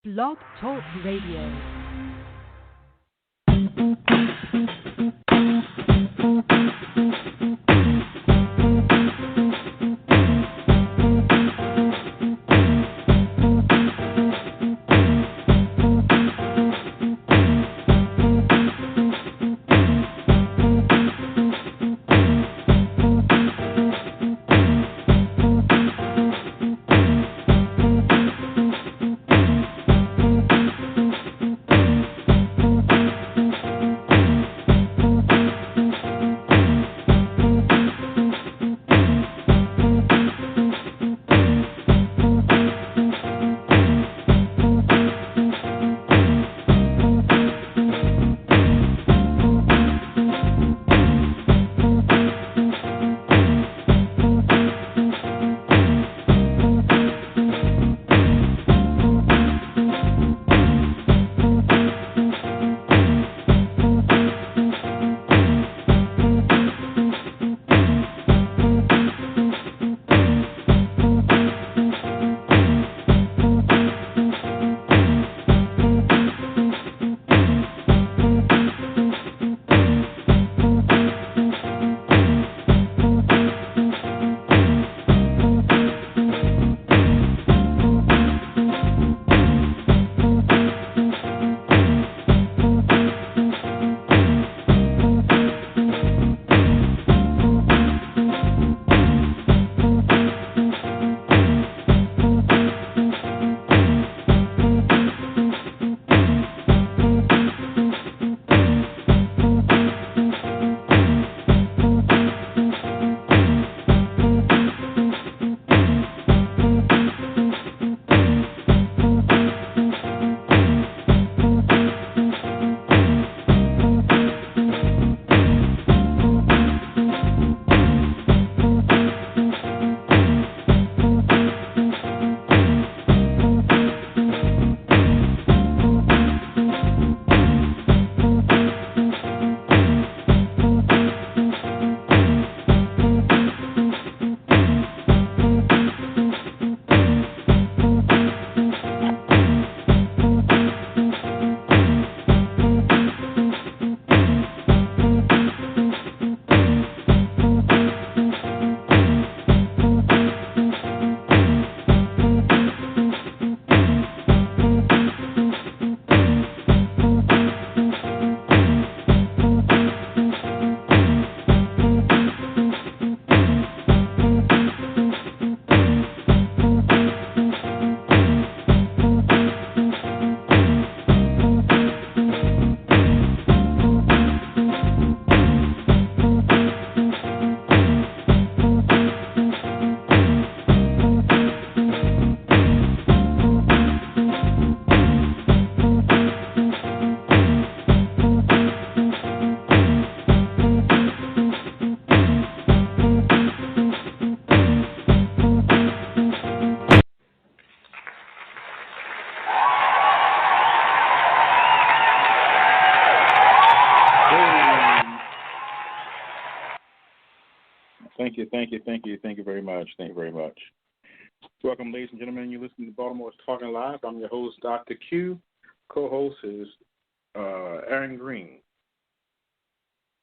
Blog Talk Radio. Thank you very much. Thank you very much. Welcome, ladies and gentlemen. You're listening to Baltimore's Talking Live. I'm your host, Dr. Q. Co-host is Aaron Green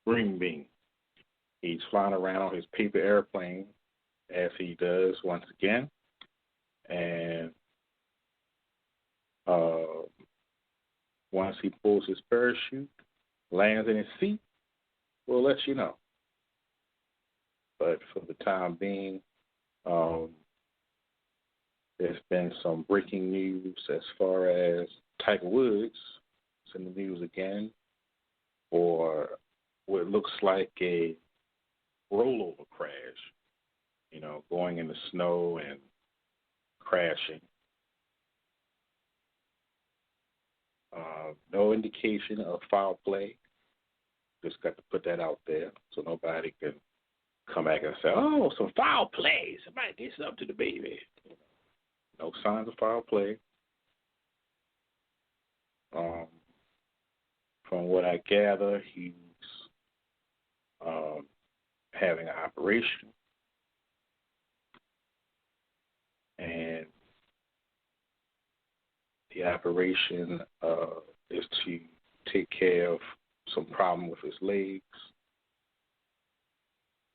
Bean. He's flying around on his paper airplane, as he does once again. And once he pulls his parachute, lands in his seat, we'll let you know. But for the time being, there's been some breaking news as far as Tiger Woods is in the news again for what looks like a rollover crash, going in the snow and crashing. No indication of foul play. Just got to put that out there so nobody can come back and say, oh, some foul play. Somebody did something to the baby. No signs of foul play. From what I gather, he's having an operation. And The operation is to take care of some problem with his legs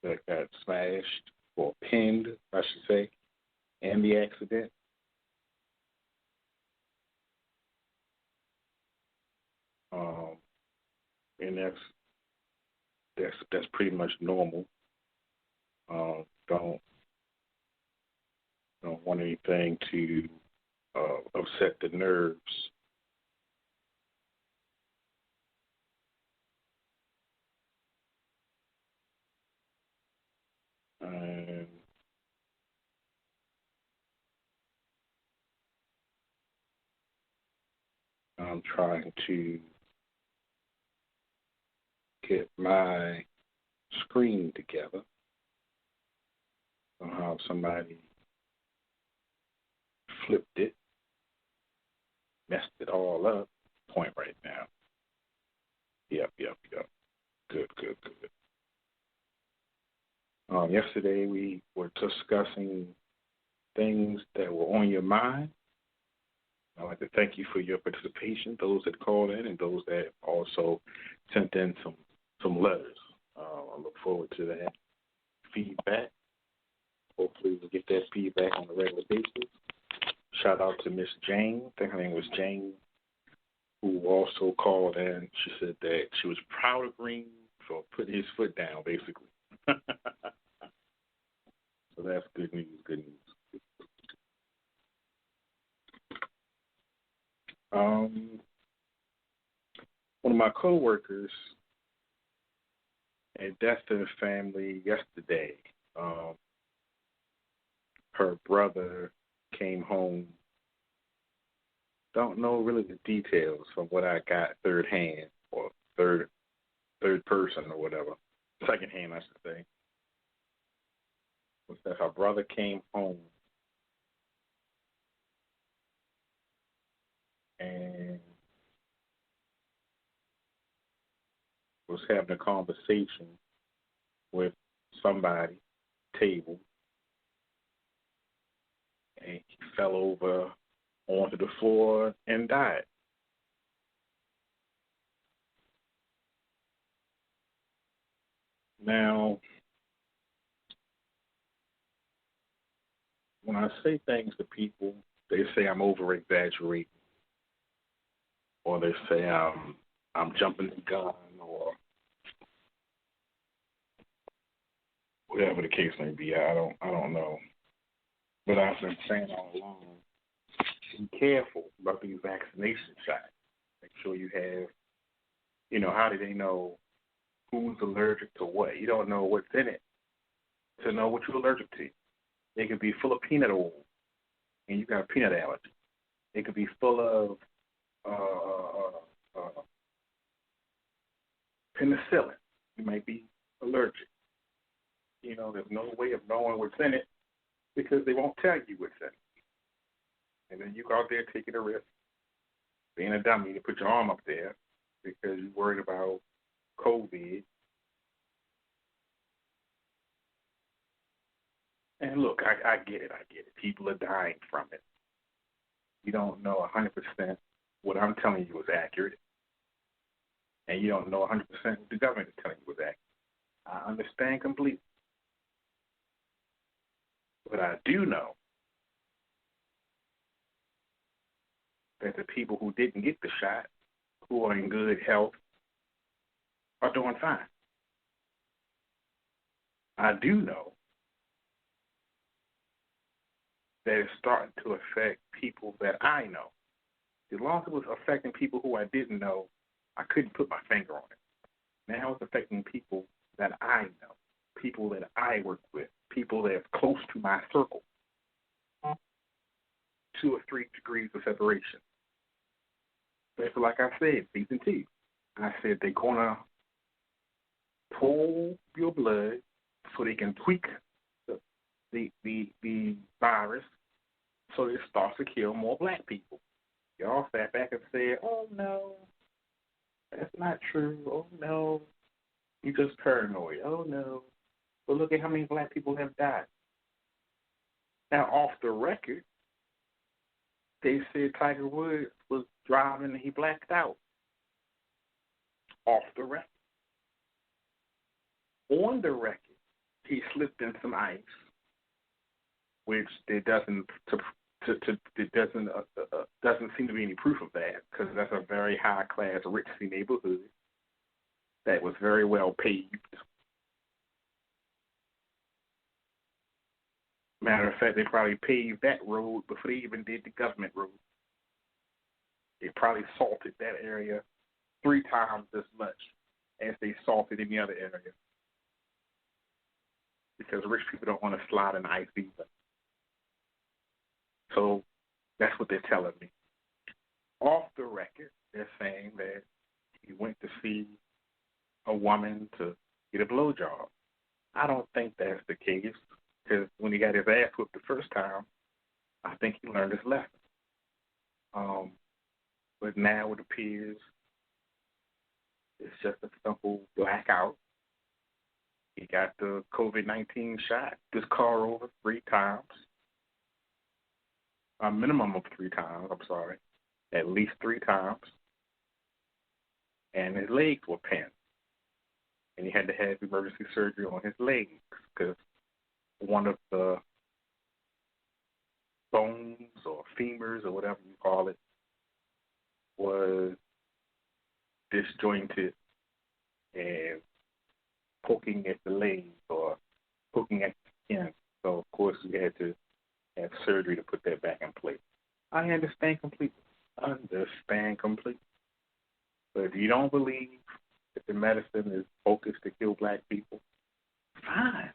that got smashed or pinned, I should say, and the accident. And that's pretty much normal. Don't want anything to upset the nerves. And I'm trying to get my screen together. Somehow somebody flipped it, messed it all up. Point right now. Yep. Good. Yesterday we were discussing things that were on your mind. I'd like to thank you for your participation, those that called in and those that also sent in some letters. I look forward to that feedback. Hopefully we'll get that feedback on a regular basis. Shout out to Miss Jane. I think her name was Jane, who also called in. She said that she was proud of Green for putting his foot down, basically. So that's good news. One of my coworkers at Destin family yesterday, her brother came home. Don't know really the details from what I got third hand or third person or whatever. Second hand, I should say. Was that her brother came home and was having a conversation with somebody, table, and he fell over onto the floor and died. Now, when I say things to people, they say I'm over exaggerating, or they say I'm jumping the gun, or whatever the case may be. I don't know. But I've been saying all along, be careful about these vaccination shots. Make sure you have, how do they know who's allergic to what? You don't know what's in it to know what you're allergic to. It could be full of peanut oil, and you got a peanut allergy. It could be full of penicillin. You might be allergic. There's no way of knowing what's in it because they won't tell you what's in it. And then you go out there taking a risk, being a dummy to put your arm up there because you're worried about COVID. And look, I get it. People are dying from it. You don't know 100% what I'm telling you is accurate. And you don't know 100% what the government is telling you is accurate. I understand completely. But I do know that the people who didn't get the shot, who are in good health, are doing fine. I do know that it's starting to affect people that I know. As long as it was affecting people who I didn't know, I couldn't put my finger on it. Now it's affecting people that I know, people that I work with, people that are close to my circle. 2 or 3 degrees of separation. But like I said, season 2, I said they're going to pull your blood so they can tweak the virus so it starts to kill more black people. Y'all sat back and said, oh, no, that's not true. Oh, no, you just paranoid. Oh, no. But look at how many black people have died. Now, off the record, They said Tiger Woods was driving and he blacked out off the record. On the record, he slipped in some ice, which there doesn't seem to be any proof of that because that's a very high class, ritzy neighborhood that was very well paved. Matter of fact, they probably paved that road before they even did the government road. They probably salted that area 3 times as much as they salted any other area. Because rich people don't want to slide in ice either. So that's what they're telling me. Off the record, they're saying that he went to see a woman to get a blowjob. I don't think that's the case. Because when he got his ass whipped the first time, I think he learned his lesson. But now it appears it's just a simple blackout. He got the COVID-19 shot, this car over 3 times. A minimum of 3 times, I'm sorry. At least 3 times. And his legs were pinned. And he had to have emergency surgery on his legs because one of the bones or femurs or whatever you call it was disjointed and poking at the legs or poking at the skin. So, of course, we had to have surgery to put that back in place. I understand completely. But if you don't believe that the medicine is focused to kill black people, fine.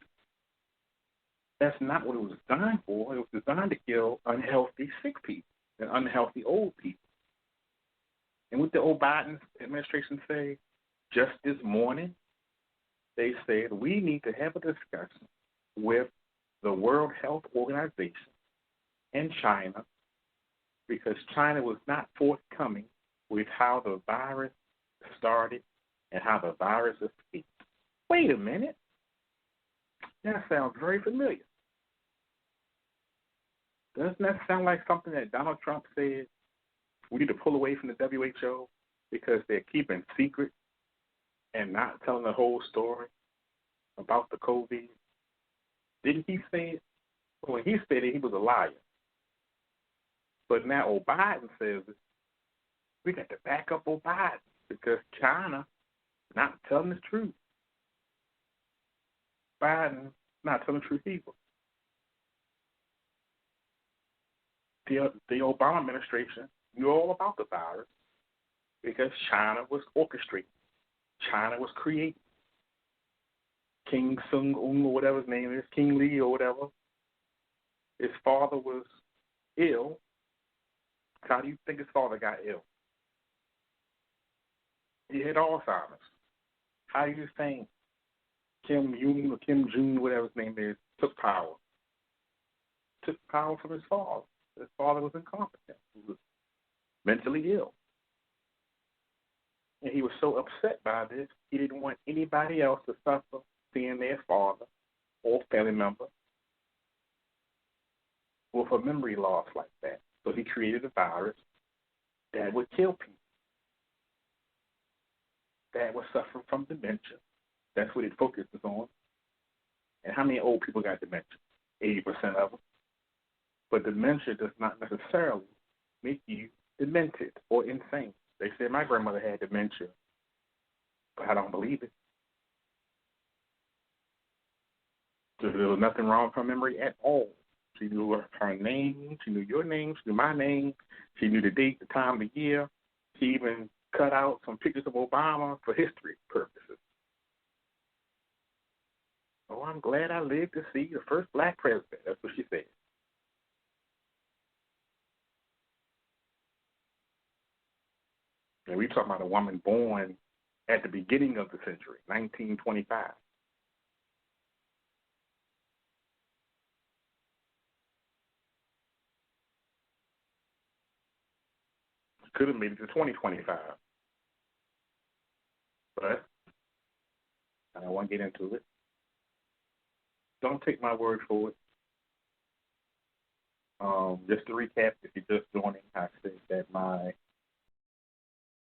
That's not what it was designed for. It was designed to kill unhealthy sick people and unhealthy old people. And what the old Biden administration say just this morning, they said we need to have a discussion with the World Health Organization and China because China was not forthcoming with how the virus started and how the virus escaped. Wait a minute. That sounds very familiar. Doesn't that sound like something that Donald Trump said? We need to pull away from the WHO because they're keeping secret and not telling the whole story about the COVID. Didn't he say it? When he said it, he was a liar. But now Biden says it. We got to back up Biden because China not telling the truth. Biden not telling the truth either. The Obama administration knew all about the virus because China was orchestrating. China was creating. King Sung-un or whatever his name is, King Lee or whatever, his father was ill. How do you think his father got ill? He had Alzheimer's. How do you think Kim Jong or Kim Jong, whatever his name is, took power? Took power from his father. His father was incompetent. He was mentally ill. And he was so upset by this, he didn't want anybody else to suffer seeing their father or family member with a memory loss like that. So he created a virus that would kill people, that would suffer from dementia. That's what it focuses on. And how many old people got dementia? 80% of them. But dementia does not necessarily make you demented or insane. They said my grandmother had dementia, but I don't believe it. So there was nothing wrong with her memory at all. She knew her name, she knew your name, she knew my name, she knew the date, the time, the year. She even cut out some pictures of Obama for history purposes. Oh, I'm glad I lived to see the first black president. That's what she said. And we're talking about a woman born at the beginning of the century, 1925. Could have made it to 2025. But I don't want to get into it. Don't take my word for it. Just to recap, if you're just joining, I said that my